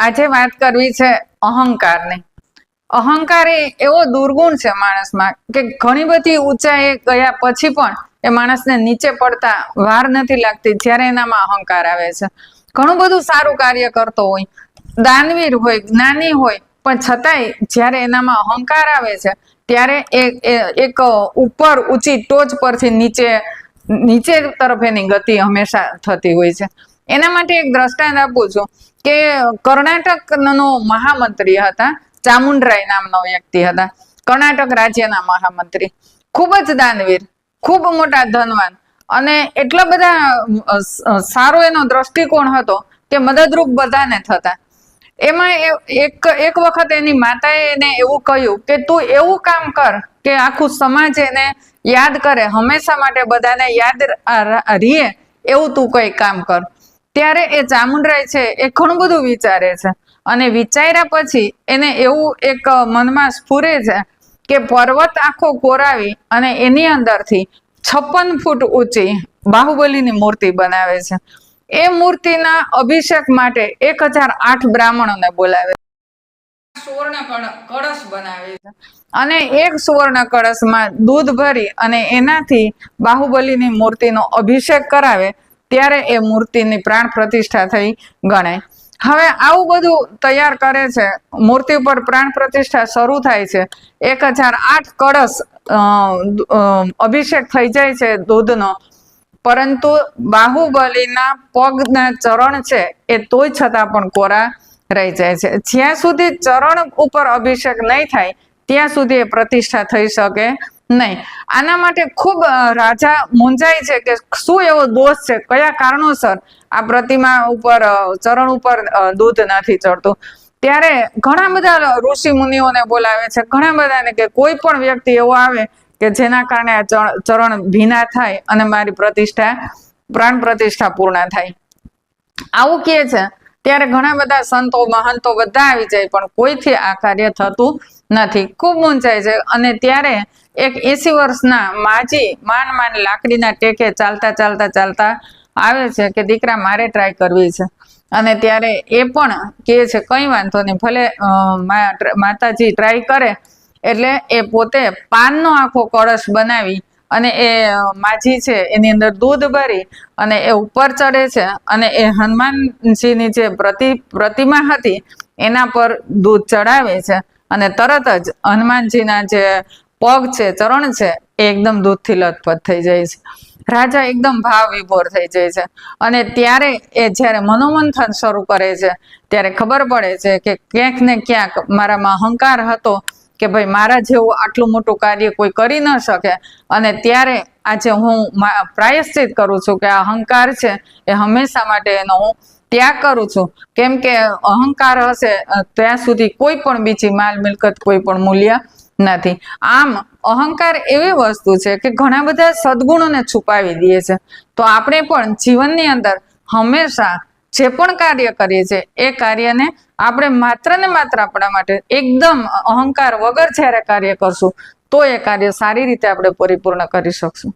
આજે વાત કરવી છે અહંકારની। અહંકાર એ એવો દુર્ગુણ છે માણસમાં કે ઘણી બધી ઊંચાઈએ ગયા પછી પણ એ માણસને નીચે પડતા વાર નથી લાગતી જ્યારે એનામાં અહંકાર આવે છે। ઘણું બધું સારું કાર્ય કરતો હોય, દાનવીર હોય, જ્ઞાની હોય, પણ છતાંય જ્યારે એનામાં અહંકાર આવે છે ત્યારે એક ઉપર ઊંચી ટોચ પરથી નીચે તરફ એની ગતિ હંમેશા થતી હોય છે। એના માટે એક દ્રષ્ટાંત આપું છું કે કર્ણાટકનો મહામંત્રી હતા, ચામુંડરાય નામનો વ્યક્તિ હતા, કર્ણાટક રાજ્યના મહામંત્રી, ખૂબ જ દાનવીર, ખૂબ મોટા ધનવાન અને એટલા બધા સારો એનો દ્રષ્ટિકોણ હતો કે મદદરૂપ બધાને થતા। એમાં એક વખત એની માતાએ એને એવું કહ્યું કે તું એવું કામ કર કે આખું સમાજ એને યાદ કરે, હંમેશા માટે બધાને યાદ રહે એવું તું કઈ કામ કર। ત્યારે એ ચામુંડરાય છે એ ઘણું બધું વિચારે છે અને વિચાર્યા પછી એને એવું એક મનમાં સ્ફુરે છે કે પર્વત આખો કોરાવી અને એની અંદરથી 56 ફૂટ ઊંચી બાહુબલીની મૂર્તિ બનાવે છે। એ મૂર્તિના અભિષેક માટે 1008 બ્રાહ્મણોને બોલાવે, સુવર્ણ કળશ બનાવે છે અને એક સુવર્ણ કળશમાં દૂધ ભરી અને એનાથી બાહુબલીની મૂર્તિનો અભિષેક કરાવે ત્યારે એ મૂર્તિની પ્રાણ પ્રતિષ્ઠા થઈ ગણાય। હવે આવું બધું તૈયાર કરે છે, મૂર્તિ પર પ્રાણ પ્રતિષ્ઠા શરૂ થાય છે, 1008 કળશ અભિષેક થઈ જાય છે દૂધનો, પરંતુ બાહુબલીના પગના ચરણ છે એ તોય છતાં પણ કોરા રહી જાય છે। જ્યાં સુધી ચરણ ઉપર અભિષેક નહીં થાય ત્યાં સુધી એ પ્રતિષ્ઠા થઈ શકે નહીં। આના માટે ખૂબ રાજા મૂંઝાય છે કે શું એવો દોષ છે, કયા કારણોસર આ પ્રતિમા ઉપર ચરણ ઉપર દૂધ નથી ચડતું। ત્યારે ઘણા બધા ઋષિ મુનિઓને બોલાવે છે, ઘણા બધાને કે કોઈ પણ વ્યક્તિ એવો આવે કે જેના કારણે આ ચરણ ભીના થાય અને મારી પ્રાણ પ્રતિષ્ઠા પૂર્ણ થાય। આવું કહે છે ત્યારે ઘણા બધા સંતો મહંતો બધા આવી જાય પણ કોઈથી આ કાર્ય થતું નથી, ખૂબ મૂંઝાય છે। અને ત્યારે એક 80 વર્ષના માજી માંડ લાકડીના ટેકે ચાલતા આવે છે કે દીકરા મારે ટ્રાય કરવી છે। અને ત્યારે એ પણ કહે છે કંઈ વાંધો નહીં, ભલે માતાજી ટ્રાય કરે। એટલે એ પોતે પાનનો આખો કળશ બનાવી અને એ માજી છે એની અંદર દૂધ ભરી અને એ ઉપર ચડે છે અને એ હનુમાનજીની જે પ્રતિમા હતી એના પર દૂધ ચડાવે છે અને તરત જ હનુમાનજીના જે પગ છે, ચરણ છે એ એકદમ દૂધથી લથપથ થઈ જાય છે। રાજા એકદમ ભાવ વિભોર થઈ જાય છે અને ત્યારે એ જ્યારે મનોમંથન શરૂ કરે છે ત્યારે ખબર પડે છે કે ક્યાંક ને ક્યાંક મારામાં અહંકાર હતો કે ભાઈ મારા જેવું આટલું મોટું કાર્ય કોઈ કરી ન શકે અને ત્યારે આજે હું પ્રાયશ્ચિત કરું છું કે આ અહંકાર છે એ હંમેશા માટે એનો હું ત્યાગ કરું છું। કેમ કે અહંકાર હશે ત્યાં સુધી કોઈ પણ બીજી માલ મિલકત કોઈ પણ મૂલ્ય નથી। આમ અહંકાર એવી વસ્તુ છે કે ઘણા બધા સદગુણોને છુપાવી દે છે। તો આપણે પણ જીવનની અંદર હંમેશા જે પણ કાર્ય કરીએ છીએ એ કાર્યને આપણે માત્ર ને માત્ર આપણા માટે એકદમ અહંકાર વગર જ્યારે કાર્ય કરશું તો એ કાર્ય સારી રીતે આપણે પરિપૂર્ણ કરી શકશું।